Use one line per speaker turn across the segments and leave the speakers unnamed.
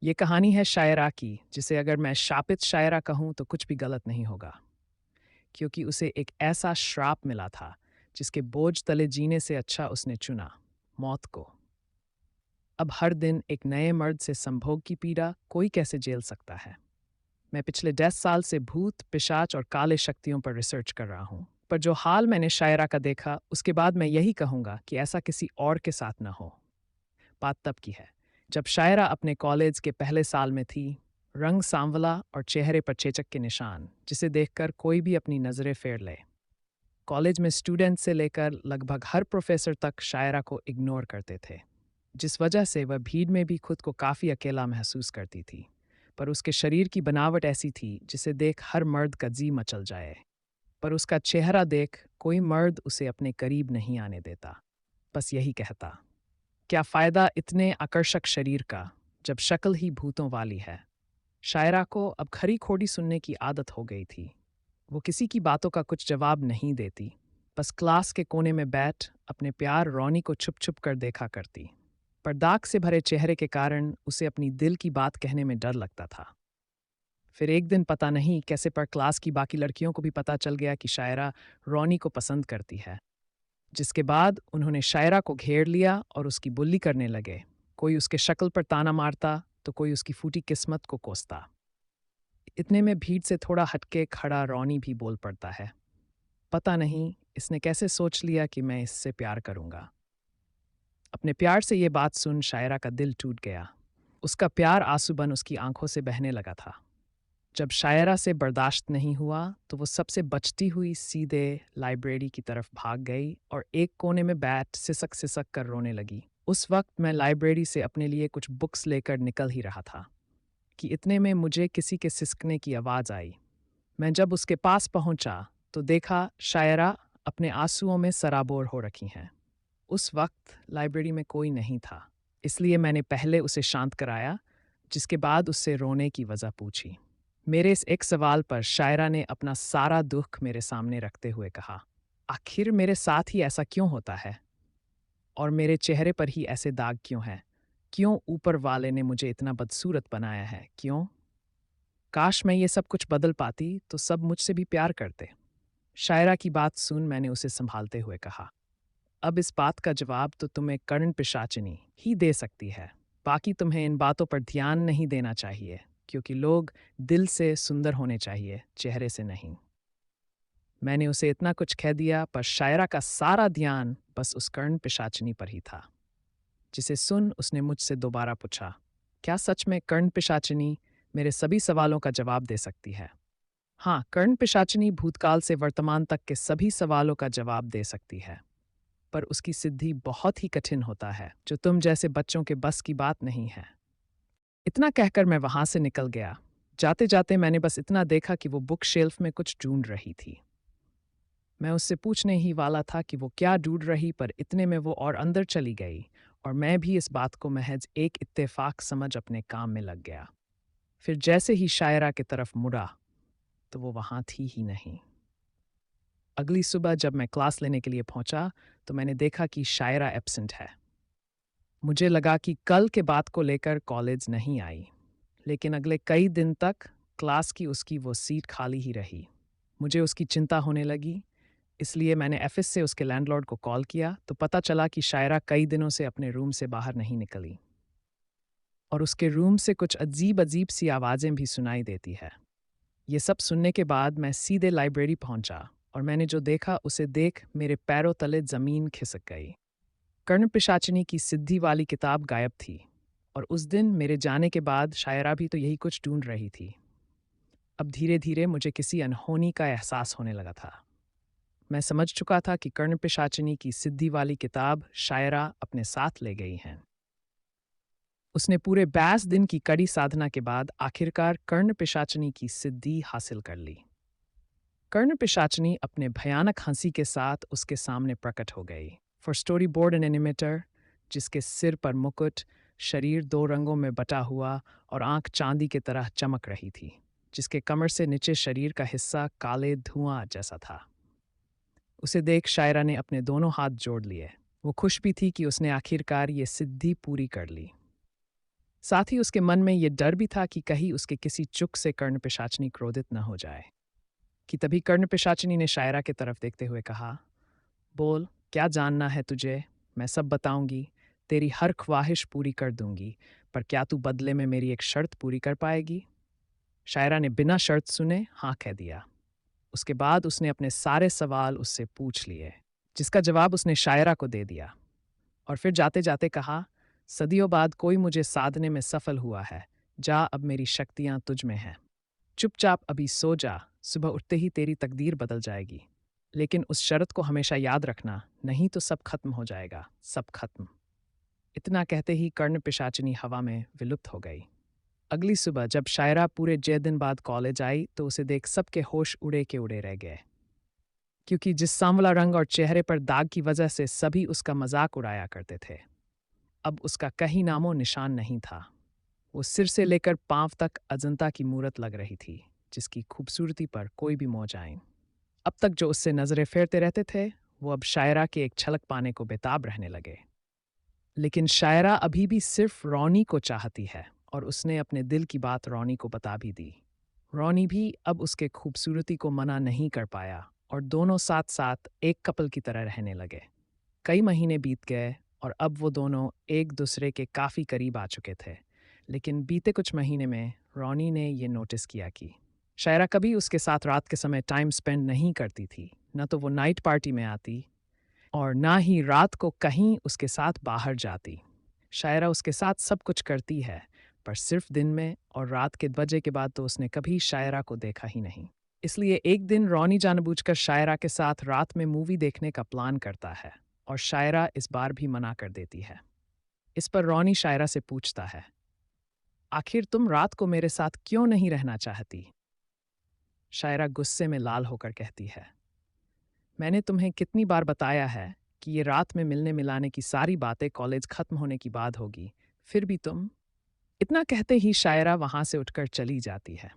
ये कहानी है शायरा की, जिसे अगर मैं शापित शायरा कहूँ तो कुछ भी गलत नहीं होगा, क्योंकि उसे एक ऐसा श्राप मिला था, जिसके बोझ तले जीने से अच्छा उसने चुना, मौत को। अब हर दिन एक नए मर्द से संभोग की पीड़ा कोई कैसे झेल सकता है? मैं पिछले 10 साल से भूत, पिशाच और काले शक्तियों पर रिसर्च कर रहा हूँ। पर जो हाल मैंने शायरा का देखा, उसके बाद मैं यही कहूँगा कि ऐसा किसी और के साथ न हो। बात तब की है, जब शायरा अपने कॉलेज के पहले साल में थी। रंग सांवला और चेहरे पर चेचक के निशान, जिसे देखकर कोई भी अपनी नज़रें फेर ले। कॉलेज में स्टूडेंट से लेकर लगभग हर प्रोफेसर तक शायरा को इग्नोर करते थे, जिस वजह से वह भीड़ में भी खुद को काफ़ी अकेला महसूस करती थी। पर उसके शरीर की बनावट ऐसी थी जिसे देख हर मर्द का जी मचल जाए। पर उसका चेहरा देख कोई मर्द उसे अपने करीब नहीं आने देता। बस यही कहता, क्या फ़ायदा इतने आकर्षक शरीर का, जब शक्ल ही भूतों वाली है। शायरा को अब खरी खोटी सुनने की आदत हो गई थी। वो किसी की बातों का कुछ जवाब नहीं देती, बस क्लास के कोने में बैठ अपने प्यार रोनी को छुप छुप कर देखा करती। पर दाग से भरे चेहरे के कारण उसे अपनी दिल की बात कहने में डर लगता था। फिर एक दिन पता नहीं कैसे पर क्लास की बाकी लड़कियों को भी पता चल गया कि शायरा रोनी को पसंद करती है, जिसके बाद उन्होंने शायरा को घेर लिया और उसकी बुल्ली करने लगे। कोई उसके शक्ल पर ताना मारता, तो कोई उसकी फूटी किस्मत को कोसता। इतने में भीड़ से थोड़ा हटके खड़ा रॉनी भी बोल पड़ता है, पता नहीं इसने कैसे सोच लिया कि मैं इससे प्यार करूंगा। अपने प्यार से ये बात सुन शायरा का दिल टूट गया। उसका प्यार आंसू बन उसकी आंखों से बहने लगा था। जब शायरा से बर्दाश्त नहीं हुआ, तो वो सबसे बचती हुई सीधे लाइब्रेरी की तरफ भाग गई और एक कोने में बैठ सिसक सिसक कर रोने लगी। उस वक्त मैं लाइब्रेरी से अपने लिए कुछ बुक्स लेकर निकल ही रहा था कि इतने में मुझे किसी के सिसकने की आवाज़ आई। मैं जब उसके पास पहुंचा, तो देखा शायरा अपने आंसुओं में सराबोर हो रखी हैं। उस वक्त लाइब्रेरी में कोई नहीं था, इसलिए मैंने पहले उसे शांत कराया, जिसके बाद उससे रोने की वजह पूछी। मेरे इस एक सवाल पर शायरा ने अपना सारा दुख मेरे सामने रखते हुए कहा, आखिर मेरे साथ ही ऐसा क्यों होता है? और मेरे चेहरे पर ही ऐसे दाग क्यों हैं? क्यों ऊपर वाले ने मुझे इतना बदसूरत बनाया है? क्यों? काश मैं ये सब कुछ बदल पाती तो सब मुझसे भी प्यार करते। शायरा की बात सुन मैंने उसे संभालते हुए कहा, अब इस बात का जवाब तो तुम्हें कर्ण पिशाचिनी ही दे सकती है। बाकी तुम्हें इन बातों पर ध्यान नहीं देना चाहिए, क्योंकि लोग दिल से सुंदर होने चाहिए, चेहरे से नहीं। मैंने उसे इतना कुछ कह दिया, पर शायरा का सारा ध्यान बस उस कर्ण पिशाचिनी पर ही था, जिसे सुन उसने मुझसे दोबारा पूछा, क्या सच में कर्ण पिशाचिनी मेरे सभी सवालों का जवाब दे सकती है? हाँ, कर्ण पिशाचिनी भूतकाल से वर्तमान तक के सभी सवालों का जवाब दे सकती है, पर उसकी सिद्धि बहुत ही कठिन होता है, जो तुम जैसे बच्चों के बस की बात नहीं है। इतना कहकर मैं वहां से निकल गया। जाते जाते मैंने बस इतना देखा कि वो बुक शेल्फ में कुछ ढूंढ रही थी। मैं उससे पूछने ही वाला था कि वो क्या ढूंढ रही, पर इतने में वो और अंदर चली गई, और मैं भी इस बात को महज एक इत्तेफाक समझ अपने काम में लग गया। फिर जैसे ही शायरा की तरफ मुड़ा, तो वो वहां थी ही नहीं। अगली सुबह जब मैं क्लास लेने के लिए पहुंचा, तो मैंने देखा कि शायरा एब्सेंट है। मुझे लगा कि कल के बात को लेकर कॉलेज नहीं आई, लेकिन अगले कई दिन तक क्लास की उसकी वो सीट खाली ही रही। मुझे उसकी चिंता होने लगी, इसलिए मैंने ऑफिस से उसके लैंडलॉर्ड को कॉल किया, तो पता चला कि शायरा कई दिनों से अपने रूम से बाहर नहीं निकली, और उसके रूम से कुछ अजीब अजीब सी आवाज़ें भी सुनाई देती है। ये सब सुनने के बाद मैं सीधे लाइब्रेरी पहुंचा, और मैंने जो देखा उसे देख मेरे पैरों तले ज़मीन खिसक गई। कर्ण पिशाचिनी की सिद्धि वाली किताब गायब थी, और उस दिन मेरे जाने के बाद शायरा भी तो यही कुछ ढूंढ रही थी। अब धीरे धीरे मुझे किसी अनहोनी का एहसास होने लगा था। मैं समझ चुका था कि कर्ण पिशाचिनी की सिद्धि वाली किताब शायरा अपने साथ ले गई हैं। उसने पूरे 22 दिन की कड़ी साधना के बाद आखिरकार कर्ण पिशाचिनी की सिद्धि हासिल कर ली। कर्ण पिशाचिनी अपने भयानक हंसी के साथ उसके सामने प्रकट हो गई। For story board and animator, जिसके सिर पर मुकुट, शरीर 2 रंगों में बटा हुआ और आंख चांदी की तरह चमक रही थी, जिसके कमर से नीचे शरीर का हिस्सा काले धुआं जैसा था। उसे देख शायरा ने अपने दोनों हाथ जोड़ लिए। वो खुश भी थी कि उसने आखिरकार ये सिद्धि पूरी कर ली। साथ ही उसके मन में ये डर भी था कि कहीं उसके किसी चुक से कर्ण पिशाचिनी क्रोधित न हो जाए। कि तभी कर्ण पिशाचिनी ने शायरा की तरफ देखते हुए कहा, बोल, क्या जानना है तुझे? मैं सब बताऊंगी, तेरी हर ख्वाहिश पूरी कर दूंगी, पर क्या तू बदले में मेरी एक शर्त पूरी कर पाएगी? शायरा ने बिना शर्त सुने हाँ कह दिया। उसके बाद उसने अपने सारे सवाल उससे पूछ लिए, जिसका जवाब उसने शायरा को दे दिया। और फिर जाते जाते कहा, सदियों बाद कोई मुझे साधने में सफल हुआ है, जा अब मेरी शक्तियां तुझ में हैं। चुपचाप अभी सो जा, सुबह उठते ही तेरी तकदीर बदल जाएगी। लेकिन उस शर्त को हमेशा याद रखना, नहीं तो सब खत्म हो जाएगा, सब खत्म। इतना कहते ही कर्ण पिशाचिनी हवा में विलुप्त हो गई। अगली सुबह जब शायरा पूरे 6 दिन बाद कॉलेज आई तो उसे देख सबके होश उड़े के उड़े रह गए, क्योंकि जिस सांवला रंग और चेहरे पर दाग की वजह से सभी उसका मजाक उड़ाया करते थे, अब उसका कहीं नामो निशान नहीं था। वो सिर से लेकर पांव तक अजंता की मूरत लग रही थी, जिसकी खूबसूरती पर कोई भी मौज आए। अब तक जो उससे नजरें फेरते रहते थे, वो अब शायरा के एक झलक पाने को बेताब रहने लगे। लेकिन शायरा अभी भी सिर्फ रौनी को चाहती है, और उसने अपने दिल की बात रौनी को बता भी दी। रौनी भी अब उसके खूबसूरती को मना नहीं कर पाया, और दोनों साथ साथ एक कपल की तरह रहने लगे। कई महीने बीत गए और अब वो दोनों एक दूसरे के काफ़ी करीब आ चुके थे। लेकिन बीते कुछ महीने में रौनी ने ये नोटिस किया कि शायरा कभी उसके साथ रात के समय टाइम स्पेंड नहीं करती थी। न तो वो नाइट पार्टी में आती और ना ही रात को कहीं उसके साथ बाहर जाती। शायरा उसके साथ सब कुछ करती है, पर सिर्फ दिन में, और रात के बजे के बाद तो उसने कभी शायरा को देखा ही नहीं। इसलिए एक दिन रौनी जानबूझकर शायरा के साथ रात में मूवी देखने का प्लान करता है, और शायरा इस बार भी मना कर देती है। इस पर रौनी शायरा से पूछता है, आखिर तुम रात को मेरे साथ क्यों नहीं रहना चाहती? शायरा गुस्से में लाल होकर कहती है, मैंने तुम्हें कितनी बार बताया है कि ये रात में मिलने मिलाने की सारी बातें कॉलेज खत्म होने की बाद होगी, फिर भी तुम। इतना कहते ही शायरा वहां से उठकर चली जाती है।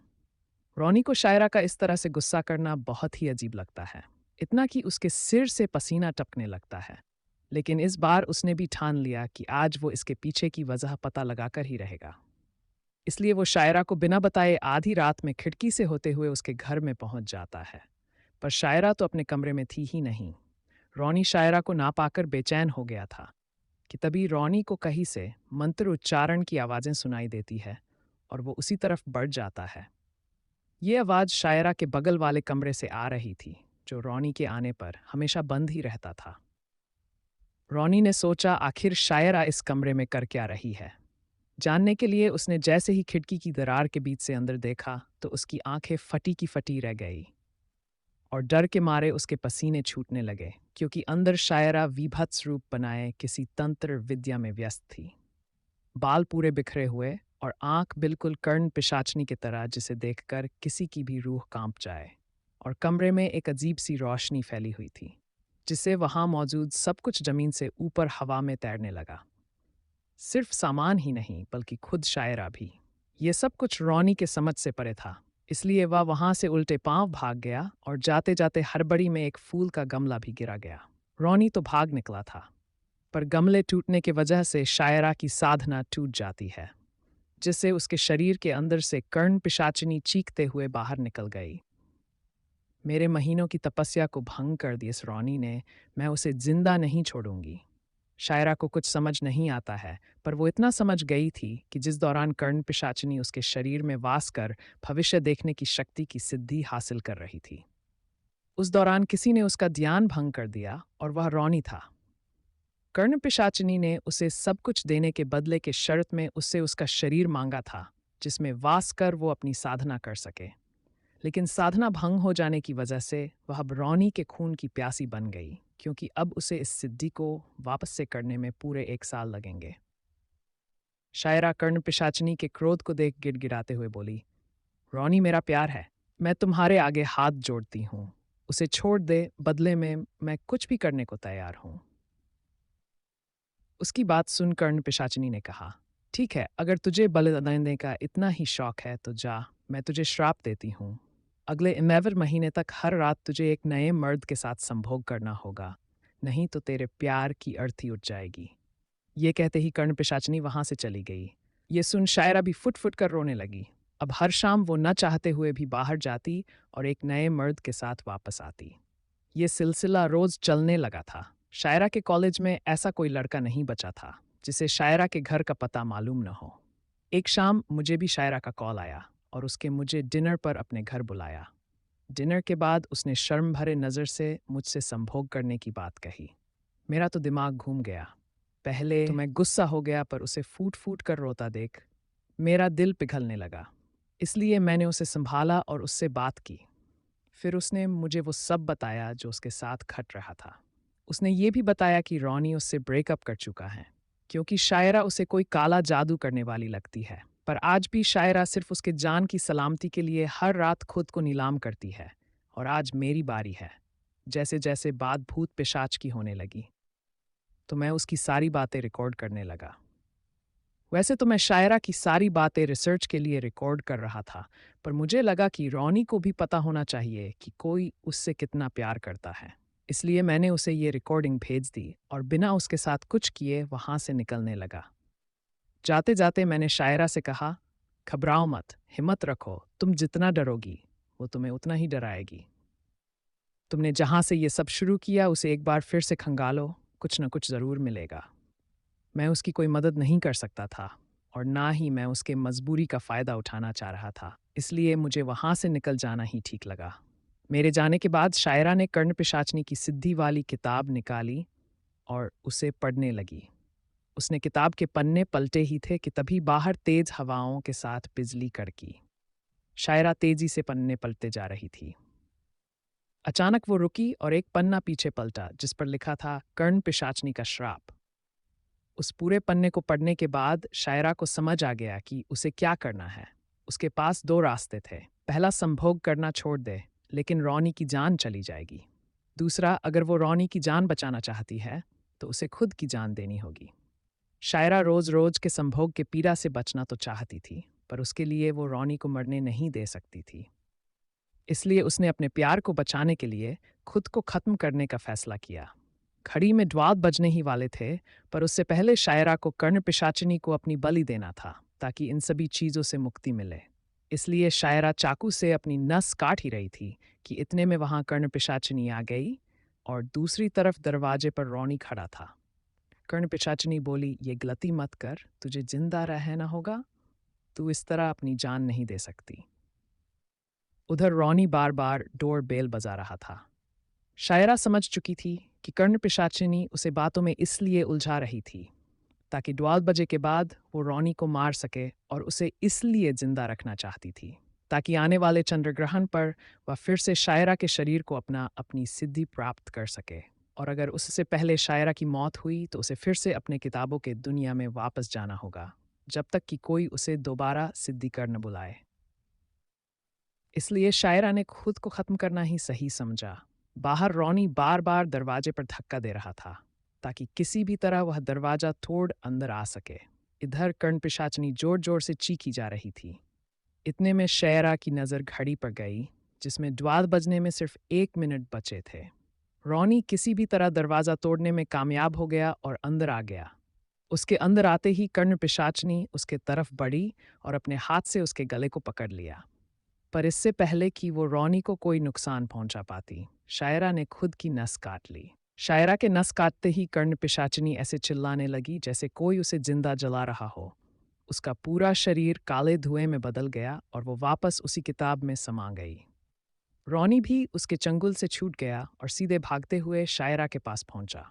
रौनी को शायरा का इस तरह से गुस्सा करना बहुत ही अजीब लगता है, इतना कि उसके सिर से पसीना टपकने लगता है। लेकिन इस बार उसने भी ठान लिया कि आज वो इसके पीछे की वजह पता लगाकर ही रहेगा। इसलिए वो शायरा को बिना बताए आधी रात में खिड़की से होते हुए उसके घर में पहुंच जाता है। पर शायरा तो अपने कमरे में थी ही नहीं। रौनी शायरा को ना पाकर बेचैन हो गया था कि तभी रौनी को कहीं से मंत्र उच्चारण की आवाज़ें सुनाई देती है, और वो उसी तरफ बढ़ जाता है। ये आवाज़ शायरा के बगल वाले कमरे से आ रही थी, जो रौनी के आने पर हमेशा बंद ही रहता था। रौनी ने सोचा आखिर शायरा इस कमरे में कर क्या रही है। जानने के लिए उसने जैसे ही खिड़की की दरार के बीच से अंदर देखा तो उसकी आंखें फटी की फटी रह गई, और डर के मारे उसके पसीने छूटने लगे, क्योंकि अंदर शायरा विभत्स रूप बनाए किसी तंत्र विद्या में व्यस्त थी। बाल पूरे बिखरे हुए और आंख बिल्कुल कर्ण पिशाचनी की तरह, जिसे देखकर किसी की भी रूह कांप जाए। और कमरे में एक अजीब सी रोशनी फैली हुई थी, जिससे वहां मौजूद सब कुछ जमीन से ऊपर हवा में तैरने लगा। सिर्फ सामान ही नहीं, बल्कि खुद शायरा भी। ये सब कुछ रौनी के समझ से परे था, इसलिए वह वहां से उल्टे पांव भाग गया, और जाते जाते हड़बड़ी में एक फूल का गमला भी गिरा गया। रौनी तो भाग निकला था, पर गमले टूटने की वजह से शायरा की साधना टूट जाती है, जिससे उसके शरीर के अंदर से कर्ण पिशाचिनी चीखते हुए बाहर निकल गई। मेरे महीनों की तपस्या को भंग कर दी इस रौनी ने, मैं उसे जिंदा नहीं छोड़ूंगी। शायरा को कुछ समझ नहीं आता है, पर वो इतना समझ गई थी कि जिस दौरान कर्ण पिशाचिनी उसके शरीर में वास कर भविष्य देखने की शक्ति की सिद्धि हासिल कर रही थी, उस दौरान किसी ने उसका ध्यान भंग कर दिया, और वह रौनी था। कर्ण पिशाचिनी ने उसे सब कुछ देने के बदले के शर्त में उससे उसका शरीर मांगा था, जिसमें वास कर वो अपनी साधना कर सके। लेकिन साधना भंग हो जाने की वजह से वह अब रौनी के खून की प्यासी बन गई, क्योंकि अब उसे इस सिद्धि को वापस से करने में पूरे 1 साल लगेंगे। शायरा कर्ण पिशाचिनी के क्रोध को देख गिड़गिड़ाते हुए बोली, रौनी मेरा प्यार है, मैं तुम्हारे आगे हाथ जोड़ती हूँ, उसे छोड़ दे, बदले में मैं कुछ भी करने को तैयार हूँ। उसकी बात सुन कर्ण पिशाचिनी ने कहा, ठीक है, अगर तुझे बलिदान देने का इतना ही शौक है तो जा, मैं तुझे श्राप देती हूँ। अगले 11 महीने तक हर रात तुझे एक नए मर्द के साथ संभोग करना होगा, नहीं तो तेरे प्यार की अर्थी उठ जाएगी। ये कहते ही कर्ण पिशाचिनी वहां से चली गई। ये सुन शायरा भी फुट फुट कर रोने लगी। अब हर शाम वो न चाहते हुए भी बाहर जाती और एक नए मर्द के साथ वापस आती। ये सिलसिला रोज चलने लगा था। शायरा के कॉलेज में ऐसा कोई लड़का नहीं बचा था जिसे शायरा के घर का पता मालूम न हो। एक शाम मुझे भी शायरा का कॉल आया और उसके मुझे डिनर पर अपने घर बुलाया। डिनर के बाद उसने शर्म भरे नज़र से मुझसे संभोग करने की बात कही। मेरा तो दिमाग घूम गया। पहले तो मैं गुस्सा हो गया, पर उसे फूट फूट कर रोता देख मेरा दिल पिघलने लगा। इसलिए मैंने उसे संभाला और उससे बात की। फिर उसने मुझे वो सब बताया जो उसके साथ घट रहा था। उसने ये भी बताया कि रॉनी उससे ब्रेकअप कर चुका है, क्योंकि शायरा उसे कोई काला जादू करने वाली लगती है। पर आज भी शायरा सिर्फ उसके जान की सलामती के लिए हर रात खुद को नीलाम करती है। और आज मेरी बारी है। जैसे जैसे बात भूत पिशाच की होने लगी, तो मैं उसकी सारी बातें रिकॉर्ड करने लगा। वैसे तो मैं शायरा की सारी बातें रिसर्च के लिए रिकॉर्ड कर रहा था, पर मुझे लगा कि रॉनी को भी पता होना चाहिए कि कोई उससे कितना प्यार करता है। इसलिए मैंने उसे ये रिकॉर्डिंग भेज दी और बिना उसके साथ कुछ किए वहाँ से निकलने लगा। जाते जाते मैंने शायरा से कहा, घबराओ मत, हिम्मत रखो, तुम जितना डरोगी वो तुम्हें उतना ही डराएगी। तुमने जहाँ से ये सब शुरू किया उसे एक बार फिर से खंगालो, कुछ न कुछ ज़रूर मिलेगा। मैं उसकी कोई मदद नहीं कर सकता था और ना ही मैं उसके मजबूरी का फ़ायदा उठाना चाह रहा था, इसलिए मुझे वहाँ से निकल जाना ही ठीक लगा। मेरे जाने के बाद शायरा ने कर्ण पिशाचनी की सिद्धि वाली किताब निकाली और उसे पढ़ने लगी। उसने किताब के पन्ने पलटे ही थे कि तभी बाहर तेज हवाओं के साथ बिजली कड़की। शायरा तेजी से पन्ने पलटते जा रही थी। अचानक वो रुकी और एक पन्ना पीछे पलटा जिस पर लिखा था कर्ण पिशाचनी का श्राप। उस पूरे पन्ने को पढ़ने के बाद शायरा को समझ आ गया कि उसे क्या करना है। उसके पास दो रास्ते थे। पहला, संभोग करना छोड़ दे, लेकिन रॉनी की जान चली जाएगी। दूसरा, अगर वो रॉनी की जान बचाना चाहती है तो उसे खुद की जान देनी होगी। शायरा रोज रोज के संभोग के पीड़ा से बचना तो चाहती थी, पर उसके लिए वो रॉनी को मरने नहीं दे सकती थी। इसलिए उसने अपने प्यार को बचाने के लिए खुद को खत्म करने का फैसला किया। घड़ी में 12 बजने ही वाले थे, पर उससे पहले शायरा को कर्ण पिशाचिनी को अपनी बलि देना था ताकि इन सभी चीज़ों से मुक्ति मिले। इसलिए शायरा चाकू से अपनी नस काट ही रही थी कि इतने में वहां कर्ण पिशाचिनी आ गई और दूसरी तरफ दरवाजे पर रॉनी खड़ा था। कर्ण पिशाचिनी बोली, ये गलती मत कर, तुझे जिंदा रहना होगा, तू इस तरह अपनी जान नहीं दे सकती। उधर रॉनी बार बार डोर बेल बजा रहा था। शायरा समझ चुकी थी कि कर्ण पिशाचिनी उसे बातों में इसलिए उलझा रही थी ताकि 12 बजे के बाद वो रॉनी को मार सके, और उसे इसलिए जिंदा रखना चाहती थी ताकि आने वाले चंद्रग्रहण पर वह फिर से शायरा के शरीर को अपनी सिद्धि प्राप्त कर सके। और अगर उससे पहले शायरा की मौत हुई तो उसे फिर से अपने किताबों के दुनिया में वापस जाना होगा, जब तक कि कोई उसे दोबारा सिद्धि कर न बुलाए। इसलिए शायरा ने खुद को खत्म करना ही सही समझा। बाहर रॉनी बार बार दरवाजे पर धक्का दे रहा था ताकि किसी भी तरह वह दरवाजा तोड़ अंदर आ सके। इधर कर्ण पिशाचनी जोर जोर से चीखी जा रही थी। इतने में शायरा की नज़र घड़ी पर गई जिसमें 12 बजने में सिर्फ 1 मिनट बचे थे। रॉनी किसी भी तरह दरवाज़ा तोड़ने में कामयाब हो गया और अंदर आ गया। उसके अंदर आते ही कर्ण पिशाचनी उसके तरफ बढ़ी और अपने हाथ से उसके गले को पकड़ लिया। पर इससे पहले कि वो रॉनी को कोई नुकसान पहुंचा पाती, शायरा ने खुद की नस काट ली। शायरा के नस काटते ही कर्ण पिशाचिनी ऐसे चिल्लाने लगी जैसे कोई उसे जिंदा जला रहा हो। उसका पूरा शरीर काले धुएं में बदल गया और वो वापस उसी किताब में समा गई। रॉनी भी उसके चंगुल से छूट गया और सीधे भागते हुए शायरा के पास पहुंचा।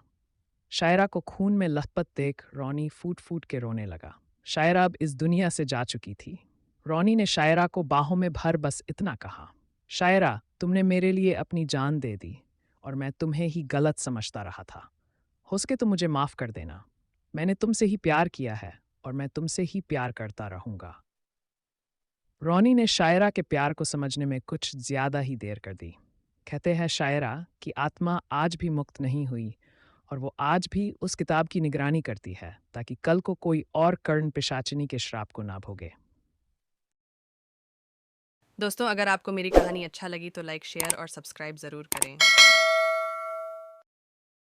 शायरा को खून में लथपथ देख रॉनी फूट फूट के रोने लगा। शायरा अब इस दुनिया से जा चुकी थी। रॉनी ने शायरा को बाहों में भर बस इतना कहा, शायरा, तुमने मेरे लिए अपनी जान दे दी और मैं तुम्हें ही गलत समझता रहा था। हो सके तो मुझे माफ़ कर देना। मैंने तुमसे ही प्यार किया है और मैं तुमसे ही प्यार करता रहूँगा। रॉनी ने शायरा के प्यार को समझने में कुछ ज़्यादा ही देर कर दी। कहते हैं शायरा कि आत्मा आज भी मुक्त नहीं हुई और वो आज भी उस किताब की निगरानी करती है ताकि कल को कोई और कर्ण पिशाचिनी के श्राप को ना भोगे।
दोस्तों, अगर आपको मेरी कहानी अच्छा लगी तो लाइक, शेयर और सब्सक्राइब ज़रूर करें।